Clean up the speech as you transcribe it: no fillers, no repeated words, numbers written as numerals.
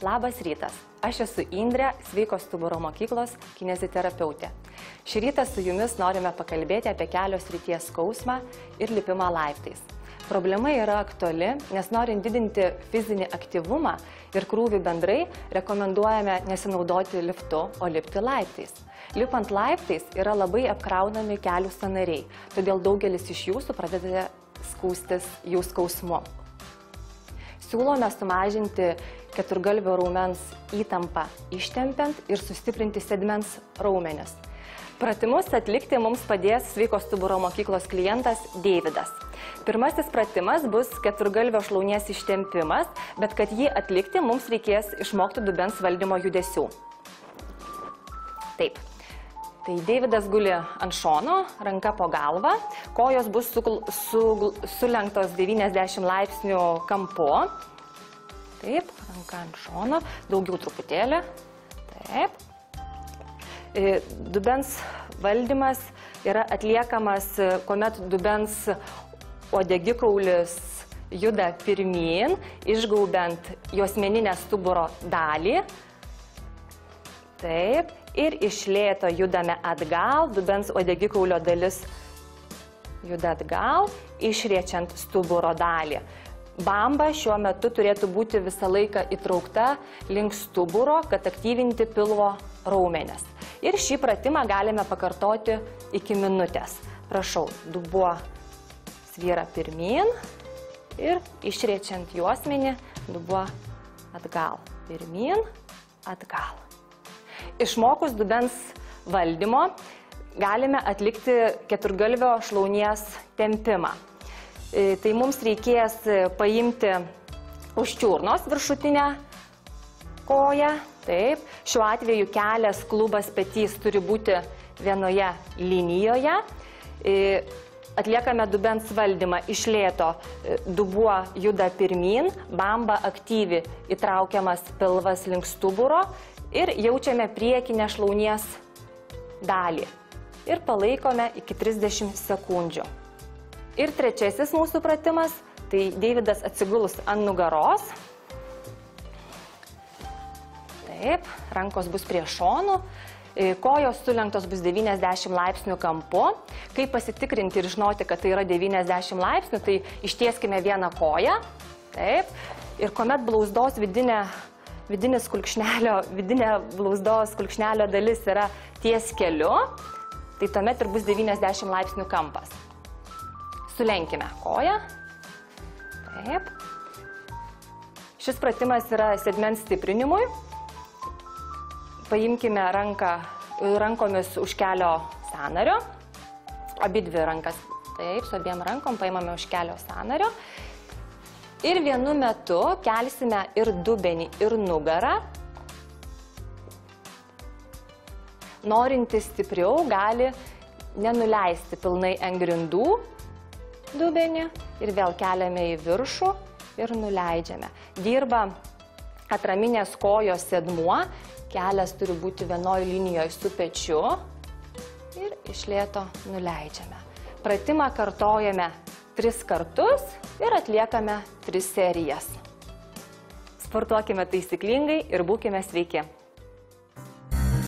Labas rytas, aš esu Indrė, Sveiko stuburo mokyklos kineziterapeutė. Šį rytą su jumis norime pakalbėti apie kelio srities skausmą ir lipimą laiptais. Problema yra aktuali, nes norint didinti fizinį aktyvumą ir krūvį bendrai, rekomenduojame nesinaudoti liftu, o lipti laiptais. Lipant laiptais yra labai apkraunami kelių sąnariai, todėl daugelis iš jūsų pradedate skųstis jų skausmu. Siūlome sumažinti keturgalvio raumens įtampą ištempiant ir sustiprinti sėdmens raumenis. Pratimus atlikti mums padės Sveiko stuburo mokyklos klientas Deividas. Pirmasis pratimas bus keturgalvio šlaunies ištempimas, bet kad jį atlikti mums reikės išmokti dubens valdymo judesių. Taip. Tai Deividas guli ant šono, ranka po galvą, kojos bus sulenktos 90 laipsnių kampu. Taip, ranka ant šono, daugiau truputėlį. Taip. Dubens valdymas yra atliekamas, kuomet dubens uodegikaulis juda pirmyn, išgaubiant juosmeninę stuburo dalį. Taip. Ir iš lėto judame atgal, dubens uodegikaulio dalis juda atgal, išriečiant stuburo dalį. Bamba šiuo metu turėtų būti visą laiką įtraukta link stuburo, kad aktyvinti pilvo raumenis. Ir šį pratimą galime pakartoti iki minutės. Prašau, dubuo svyra pirmyn ir išriečiant juosmenį, dubuo atgal. Pirmyn, atgal. Išmokus dubens valdymo galime atlikti keturgalvio šlaunies tempimą. Tai mums reikės paimti už čiurnos viršutinę koją. Taip. Šiuo atveju kelias, klubas, petys turi būti vienoje linijoje. Atliekame dubens valdymą iš lėto. Dubuo juda pirmyn, bamba aktyvi, įtraukiamas pilvas link stuburo. Ir jaučiame priekinę šlaunies dalį. Ir palaikome iki 30 sekundžių. Ir trečiasis mūsų pratimas, tai Deividas atsigulus ant nugaros. Taip, rankos bus prie šonų, kojos sulenktos bus 90 laipsnių kampu. Kaip pasitikrinti ir žinoti, kad tai yra 90 laipsnių, tai ištieskime vieną koją. Taip, ir kuomet blauzdos vidinė blauzdos kulkšnelio dalis yra ties keliu, tai tuomet ir bus 90 laipsnių kampas. Sulenkime koją. Taip. Šis pratimas yra sėdmens stiprinimui. Paimkime rankomis už kelio sąnario. Abidvi rankas. Taip, su abiem rankom paimame už kelio sąnario. Ir vienu metu kelsime ir dubenį, ir nugarą. Norintis stipriau gali nenuleisti pilnai ant grindų dubenį ir vėl keliame į viršų ir nuleidžiame. Dirba atraminės kojos sėdmuo, kelias turi būti vienoje linijoje su pečiu ir iš lėto nuleidžiame. Pratimą kartojame 3 kartus ir atliekame 3 serijas. Sportuokime taisyklingai ir būkime sveiki.